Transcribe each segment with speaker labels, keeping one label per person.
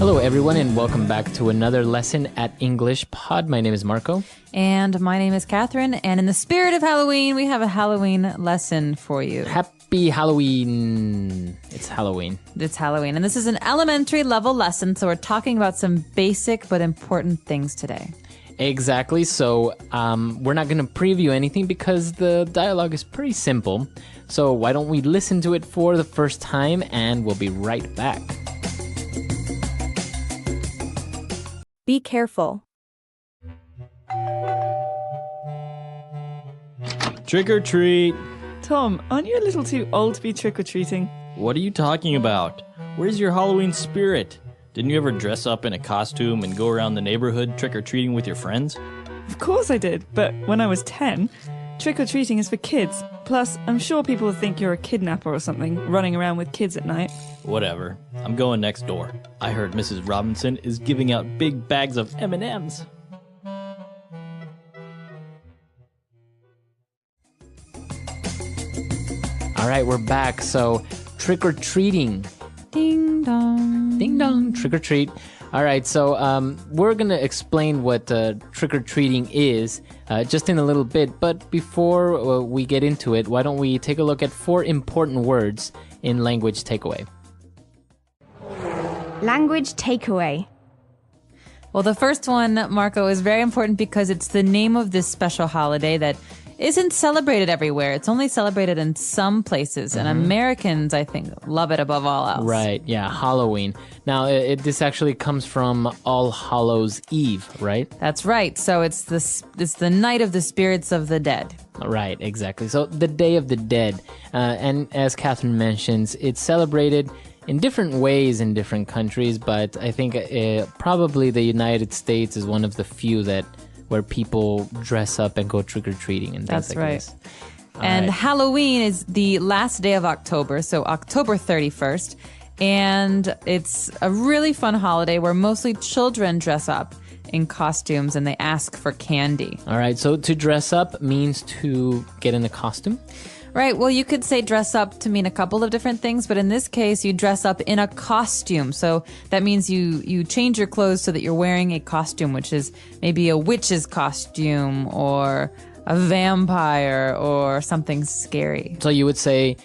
Speaker 1: Hello, everyone, and welcome back to another lesson at English Pod. My name is Marco.
Speaker 2: And my name is Catherine. And in the spirit of Halloween, we have a Halloween lesson for you.
Speaker 1: Happy Halloween. It's Halloween.
Speaker 2: It's Halloween. And this is an elementary level lesson. So we're talking about some basic but important things today.
Speaker 1: Exactly. So we're not going to preview anything because the dialogue is pretty simple. So why don't we listen to it for the first time and we'll be right back.
Speaker 3: Be careful.
Speaker 4: Trick or treat.
Speaker 5: Tom, aren't you a little too old to be trick-or-treating?
Speaker 4: What are you talking about? Where's your Halloween spirit? Didn't you ever dress up in a costume and go around the neighborhood trick-or-treating with your friends?
Speaker 5: Of course I did, but when I was 10, trick-or-treating is for kids. Plus, I'm sure people would think you're a kidnapper or something, running around with kids at night.
Speaker 4: Whatever. I'm going next door. I heard Mrs. Robinson is giving out big bags of M&Ms.
Speaker 1: All right, we're back. So trick-or-treating.
Speaker 2: Ding dong.
Speaker 1: Ding dong, trick-or-treat. All right, so we're going to explain what trick-or-treating is just in a little bit. But before we get into it, why don't we take a look at 4 important words in language takeaway.
Speaker 3: Language takeaway.
Speaker 2: Well, the first one, Marco, is very important because it's the name of this special holiday that isn't celebrated everywhere. It's only celebrated in some places. And Americans, I think, love it above all else.
Speaker 1: Right, yeah, Halloween. Now, this actually comes from All Hallows Eve, right?
Speaker 2: That's right. So it's the night of the spirits of the dead.
Speaker 1: Right, exactly. So the Day of the Dead. And as Catherine mentions, it's celebrated in different ways in different countries, but I think probably the United States is one of the few where people dress up and go trick-or-treating and things
Speaker 2: That's
Speaker 1: like
Speaker 2: right.
Speaker 1: this.
Speaker 2: And
Speaker 1: right.
Speaker 2: Halloween is the last day of October, so October 31st. And it's a really fun holiday where mostly children dress up in costumes and they ask for candy.
Speaker 1: All right, so to dress up means to get in a costume?
Speaker 2: Right. Well, you could say dress up to mean a couple of different things, but in this case, you dress up in a costume. So that means you change your clothes so that you're wearing a costume, which is maybe a witch's costume or a vampire or something scary.
Speaker 1: So you would say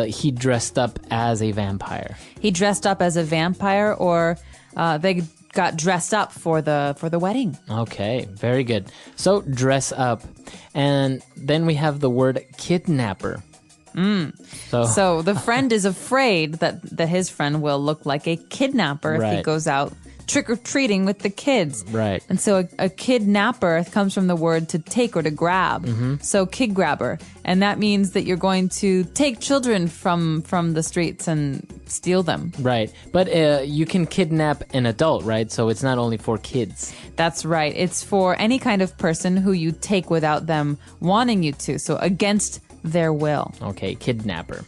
Speaker 1: he dressed up as a vampire.
Speaker 2: He dressed up as a vampire, or they got dressed up for the wedding.
Speaker 1: Okay, very good. So dress up. And then we have the word kidnapper.
Speaker 2: So the friend is afraid that his friend will look like a kidnapper if he
Speaker 1: Right.
Speaker 2: goes out trick-or-treating with the kids.
Speaker 1: Right.
Speaker 2: And so a kidnapper comes from the word to take or to grab. So kid grabber. And that means that you're going to take children from the streets and steal them.
Speaker 1: Right. But you can kidnap an adult, right? So it's not only for kids.
Speaker 2: That's right. It's for any kind of person who you take without them wanting you to. So against their will.
Speaker 1: Okay, kidnapper.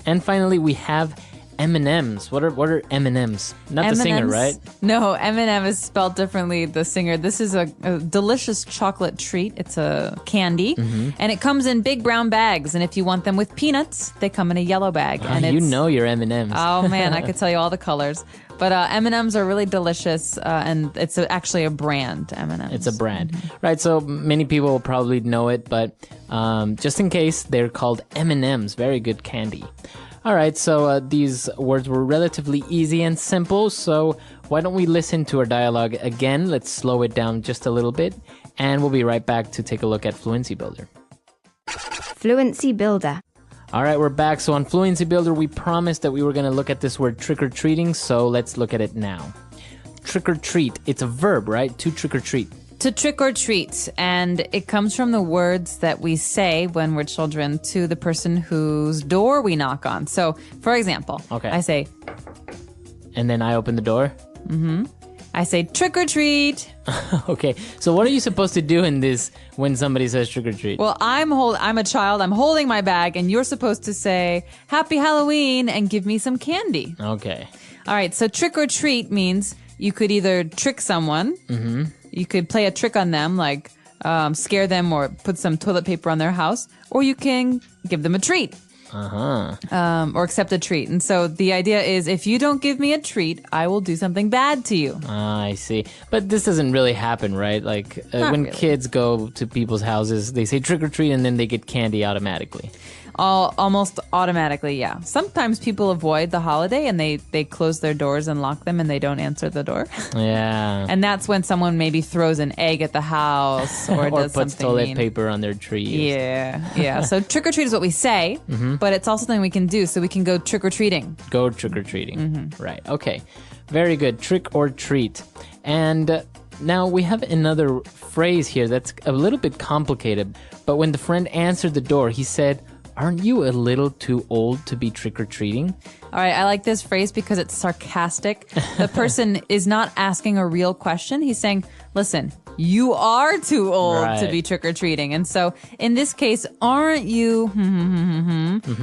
Speaker 1: And finally, we have M&Ms. What are M&Ms? Not the singer,
Speaker 2: M&Ms?
Speaker 1: right?
Speaker 2: No, M&M is spelled differently, the singer. This is a delicious chocolate treat. It's a candy, and it comes in big brown bags. And if you want them with peanuts, they come in a yellow bag. And
Speaker 1: You
Speaker 2: it's,
Speaker 1: know your M&Ms.
Speaker 2: oh man, I could tell you all the colors. But M&Ms are really delicious, and it's actually a brand, M&Ms.
Speaker 1: It's a brand. Right, so many people will probably know it, but just in case, they're called M&Ms. Very good candy. All right, so these words were relatively easy and simple, so why don't we listen to our dialogue again? Let's slow it down just a little bit, and we'll be right back to take a look at Fluency Builder.
Speaker 3: Fluency builder.
Speaker 1: All right, we're back. So on Fluency Builder, we promised that we were going to look at this word trick-or-treating, so let's look at it now. Trick-or-treat, it's a verb, right? To trick-or-treat.
Speaker 2: To trick or treat, and it comes from the words that we say when we're children to the person whose door we knock on. So, for example,
Speaker 1: Okay.
Speaker 2: I say,
Speaker 1: And then I open the door.
Speaker 2: I say trick or treat.
Speaker 1: Okay, so what are you supposed to do in this when somebody says trick-or-treat?
Speaker 2: Well, I'm a child. I'm holding my bag, and you're supposed to say Happy Halloween and give me some candy.
Speaker 1: Okay.
Speaker 2: All right. So trick or treat means you could either trick someone. You could play a trick on them, like scare them or put some toilet paper on their house, or you can give them a treat. or accept a treat. And so the idea is, if you don't give me a treat, I will do something bad to you.
Speaker 1: I see. But this doesn't really happen, right? Like when
Speaker 2: really.
Speaker 1: kids go to people's houses, they say trick or treat and then they get candy automatically.
Speaker 2: Almost automatically, yeah. Sometimes people avoid the holiday and they close their doors and lock them and they don't answer the door.
Speaker 1: Yeah.
Speaker 2: And that's when someone maybe throws an egg at the house or does
Speaker 1: puts
Speaker 2: something
Speaker 1: toilet
Speaker 2: mean.
Speaker 1: paper on their tree.
Speaker 2: Yeah. So trick or treat is what we say, but it's also something we can do. So we can go trick or treating.
Speaker 1: Go trick or treating. Right. Okay. Very good. Trick or treat. And now we have another phrase here that's a little bit complicated. But when the friend answered the door, he said, "Aren't you a little too old to be trick-or-treating?"
Speaker 2: All right, I like this phrase because it's sarcastic. The person is not asking a real question. He's saying, listen, you are too old to be trick-or-treating. And so in this case, aren't you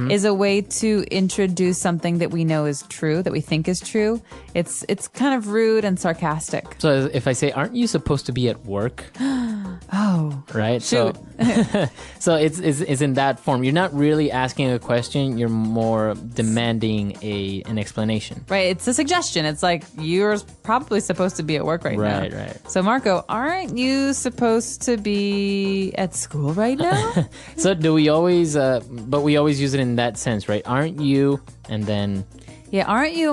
Speaker 2: is a way to introduce something that we know is true, that we think is true. It's kind of rude and sarcastic.
Speaker 1: So if I say, "Aren't you supposed to be at work?"
Speaker 2: Oh.
Speaker 1: Right?
Speaker 2: Shoot.
Speaker 1: So it's in that form. You're not really asking a question. You're more demanding an explanation.
Speaker 2: Right, it's a suggestion. It's like, you're probably supposed to be at work right now.
Speaker 1: Right.
Speaker 2: So Marco, aren't you supposed to be at school right now?
Speaker 1: So do we always, but we always use it in that sense, right? Aren't you? And then...
Speaker 2: Yeah, aren't you?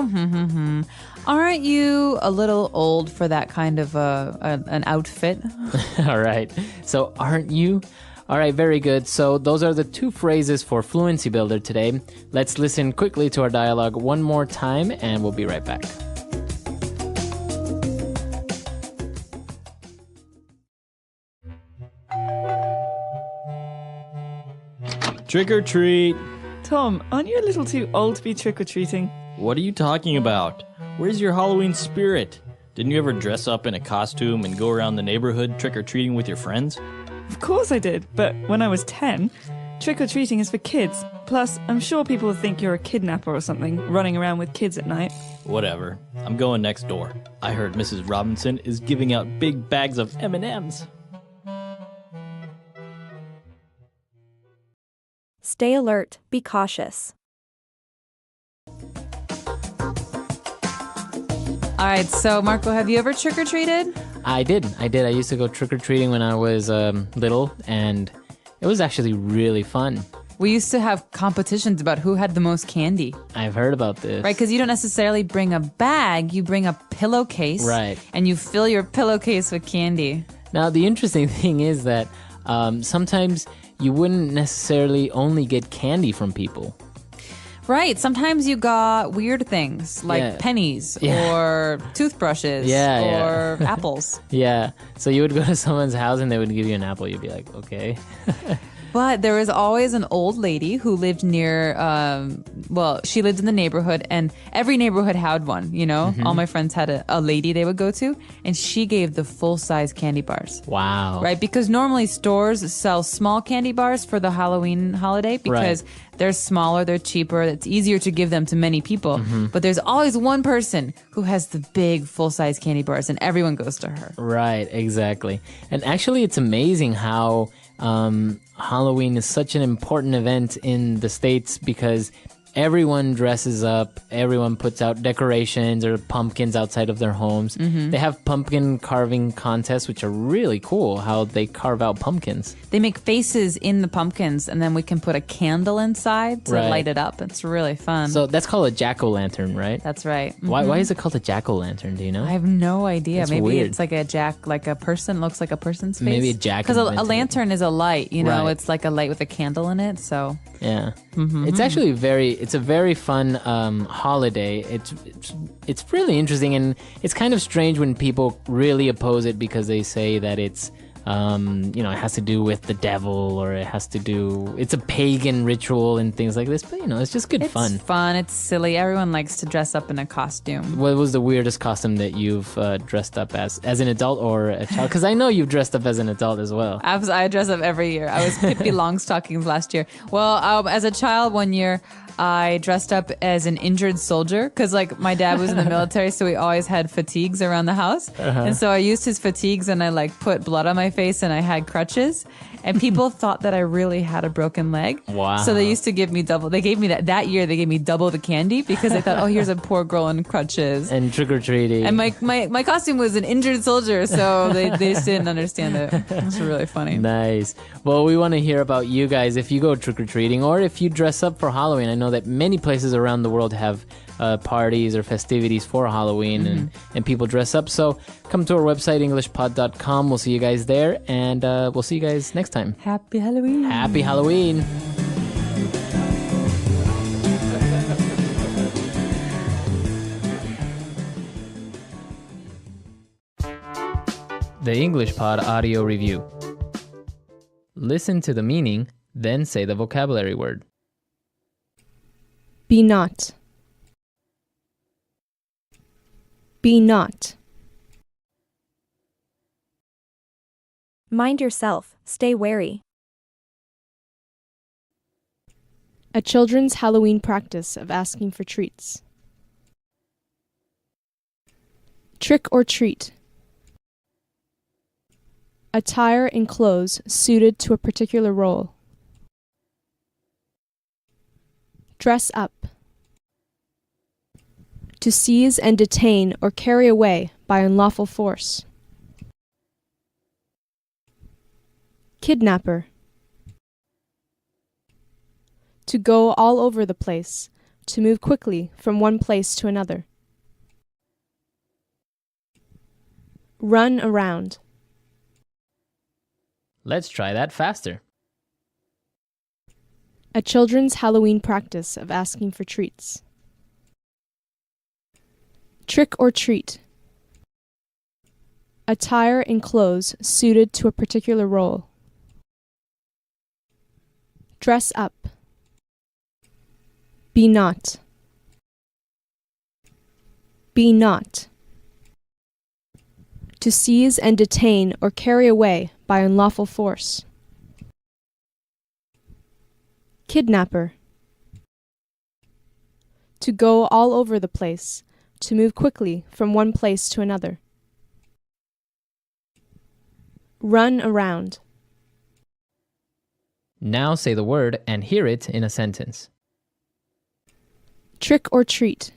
Speaker 2: Aren't you a little old for that kind of an outfit?
Speaker 1: All right. So aren't you? All right, very good. So those are the two phrases for Fluency Builder today. Let's listen quickly to our dialogue one more time, and we'll be right back.
Speaker 4: Trick or treat.
Speaker 5: Tom, aren't you a little too old to be trick-or-treating?
Speaker 4: What are you talking about? Where's your Halloween spirit? Didn't you ever dress up in a costume and go around the neighborhood trick-or-treating with your friends?
Speaker 5: Of course I did, but when I was 10, trick-or-treating is for kids. Plus, I'm sure people would think you're a kidnapper or something, running around with kids at night.
Speaker 4: Whatever. I'm going next door. I heard Mrs. Robinson is giving out big bags of M&Ms.
Speaker 3: Stay alert. Be cautious.
Speaker 2: All right, so Marco, have you ever trick-or-treated?
Speaker 1: I did. I used to go trick-or-treating when I was little, and it was actually really fun.
Speaker 2: We used to have competitions about who had the most candy.
Speaker 1: I've heard about this.
Speaker 2: Right, because you don't necessarily bring a bag, you bring a pillowcase.
Speaker 1: Right.
Speaker 2: And you fill your pillowcase with candy.
Speaker 1: Now, the interesting thing is that sometimes you wouldn't necessarily only get candy from people.
Speaker 2: Right, sometimes you got weird things like pennies or toothbrushes or apples.
Speaker 1: Yeah, so you would go to someone's house and they would give you an apple. You'd be like, okay.
Speaker 2: But there was always an old lady who lived near, she lived in the neighborhood, and every neighborhood had one, you know?
Speaker 1: Mm-hmm.
Speaker 2: All my friends had a lady they would go to, and she gave the full-size candy bars.
Speaker 1: Wow.
Speaker 2: Right? Because normally stores sell small candy bars for the Halloween holiday because they're smaller, they're cheaper, it's easier to give them to many people.
Speaker 1: Mm-hmm.
Speaker 2: But there's always one person who has the big full-size candy bars, and everyone goes to her.
Speaker 1: Right, exactly. And actually, it's amazing how Halloween is such an important event in the States because everyone dresses up, everyone puts out decorations or pumpkins outside of their homes. Mm-hmm. They have pumpkin carving contests, which are really cool, how they carve out pumpkins.
Speaker 2: They make faces in the pumpkins, and then we can put a candle inside to light it up. It's really fun.
Speaker 1: So that's called a jack-o'-lantern, right?
Speaker 2: That's right. Mm-hmm.
Speaker 1: Why is it called a jack-o'-lantern? Do you know?
Speaker 2: I have no idea.
Speaker 1: That's
Speaker 2: Maybe
Speaker 1: weird.
Speaker 2: it's like a person, looks like a person's face.
Speaker 1: Maybe a jack.
Speaker 2: Because a lantern is a light, you know,
Speaker 1: Right.
Speaker 2: it's like a light with a candle in it, so.
Speaker 1: Yeah. Mm-hmm. It's actually it's a very fun holiday. It's really interesting, and it's kind of strange when people really oppose it because they say that it's it has to do with the devil, or it's a pagan ritual and things like this. But it's just good fun.
Speaker 2: It's fun. It's silly. Everyone likes to dress up in a costume.
Speaker 1: What was the weirdest costume that you've dressed up as an adult or a child? Because I know you've dressed up as an adult as well.
Speaker 2: I dress up every year. I was Pippi Longstockings last year. Well, as a child one year, I dressed up as an injured soldier because, my dad was in the military, so we always had fatigues around the house. Uh-huh. And so I used his fatigues and I, put blood on my face and I had crutches. and people thought that I really had a broken leg.
Speaker 1: Wow.
Speaker 2: So they used to give me double. They gave me that year. They gave me double the candy because they thought, oh, here's a poor girl in crutches.
Speaker 1: And trick-or-treating.
Speaker 2: And my costume was an injured soldier, so they just didn't understand it. It's really funny.
Speaker 1: Nice. Well, we want to hear about you guys if you go trick-or-treating or if you dress up for Halloween. I know that many places around the world have parties or festivities for Halloween and people dress up. So come to our website, EnglishPod.com. We'll see you guys there, and we'll see you guys next time.
Speaker 2: Happy Halloween.
Speaker 1: Happy Halloween. The English Pod Audio Review. Listen to the meaning, then say the vocabulary word.
Speaker 6: Be not. Be not.
Speaker 3: Mind yourself, stay wary.
Speaker 6: A children's Halloween practice of asking for treats. Trick or treat. Attire in clothes suited to a particular role. Dress up. To seize and detain or carry away by unlawful force. Kidnapper. To go all over the place, to move quickly from one place to another. Run around.
Speaker 1: Let's try that faster.
Speaker 6: A children's Halloween practice of asking for treats. Trick or treat. Attire in clothes suited to a particular role. Dress up. Be not. Be not. To seize and detain or carry away by unlawful force. Kidnapper. To go all over the place, to move quickly from one place to another. Run around.
Speaker 1: Now say the word and hear it in a sentence.
Speaker 6: Trick or treat.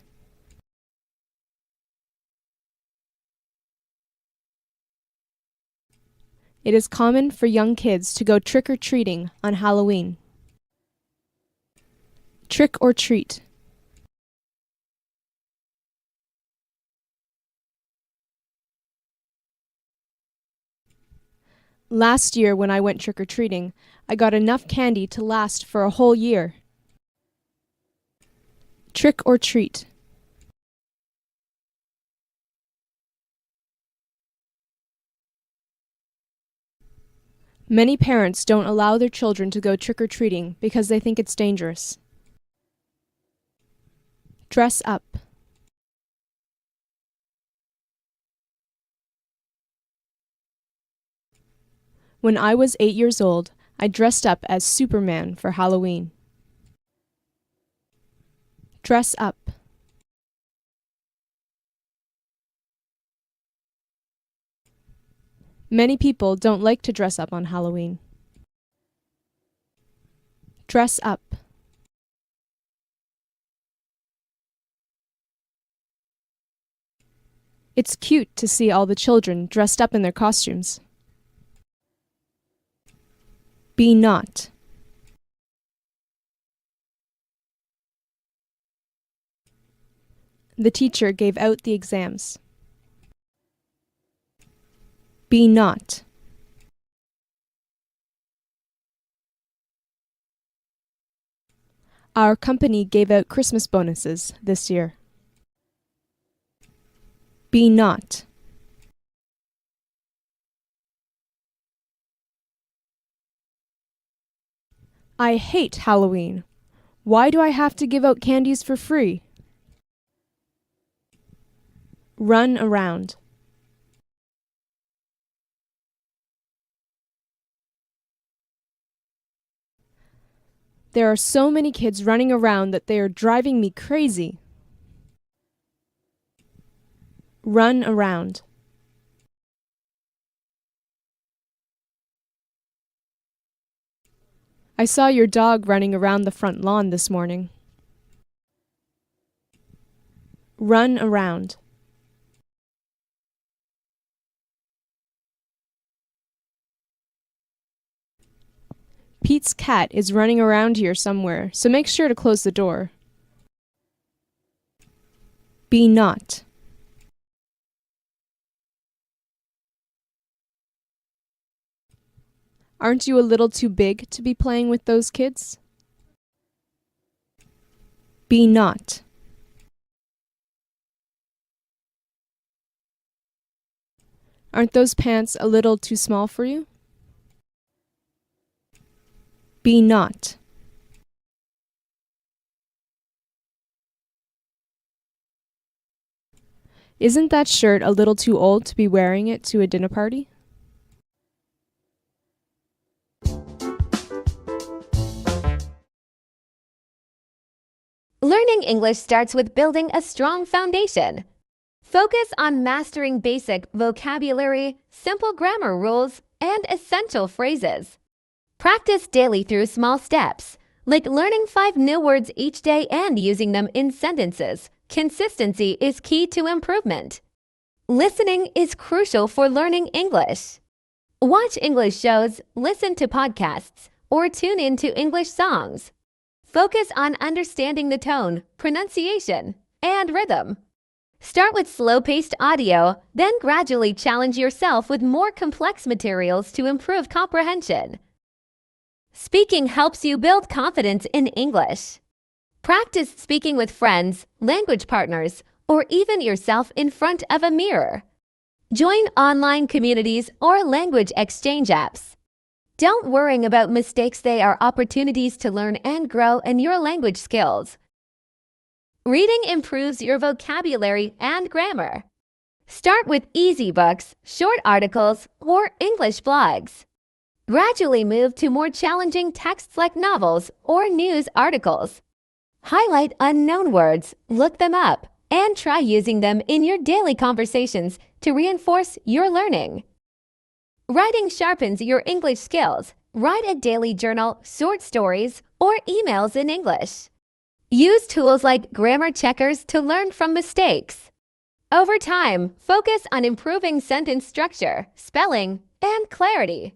Speaker 6: It is common for young kids to go trick-or-treating on Halloween. Trick or treat. Last year when I went trick-or-treating, I got enough candy to last for a whole year. Trick or treat. Many parents don't allow their children to go trick-or-treating because they think it's dangerous. Dress up. When I was 8 years old, I dressed up as Superman for Halloween. Dress up. Many people don't like to dress up on Halloween. Dress up. It's cute to see all the children dressed up in their costumes. Be not. The teacher gave out the exams. Be not. Our company gave out Christmas bonuses this year. Be not. I hate Halloween. Why do I have to give out candies for free? Run around. There are so many kids running around that they are driving me crazy. Run around. I saw your dog running around the front lawn this morning. Run around. Pete's cat is running around here somewhere, so make sure to close the door. Be not. Aren't you a little too big to be playing with those kids? Be not. Aren't those pants a little too small for you? Be not. Isn't that shirt a little too old to be wearing it to a dinner party?
Speaker 7: Learning English starts with building a strong foundation. Focus on mastering basic vocabulary, simple grammar rules, and essential phrases. Practice daily through small steps, like learning 5 new words each day and using them in sentences. Consistency is key to improvement. Listening is crucial for learning English. Watch English shows, listen to podcasts, or tune into English songs. Focus on understanding the tone, pronunciation, and rhythm. Start with slow-paced audio, then gradually challenge yourself with more complex materials to improve comprehension. Speaking helps you build confidence in English. Practice speaking with friends, language partners, or even yourself in front of a mirror. Join online communities or language exchange apps. Don't worry about mistakes, they are opportunities to learn and grow in your language skills. Reading improves your vocabulary and grammar. Start with easy books, short articles, or English blogs. Gradually move to more challenging texts like novels or news articles. Highlight unknown words, look them up, and try using them in your daily conversations to reinforce your learning. Writing sharpens your English skills. Write a daily journal, short stories, or emails in English. Use tools like grammar checkers to learn from mistakes. Over time, focus on improving sentence structure, spelling, and clarity.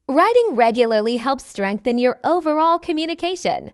Speaker 7: Writing regularly helps strengthen your overall communication.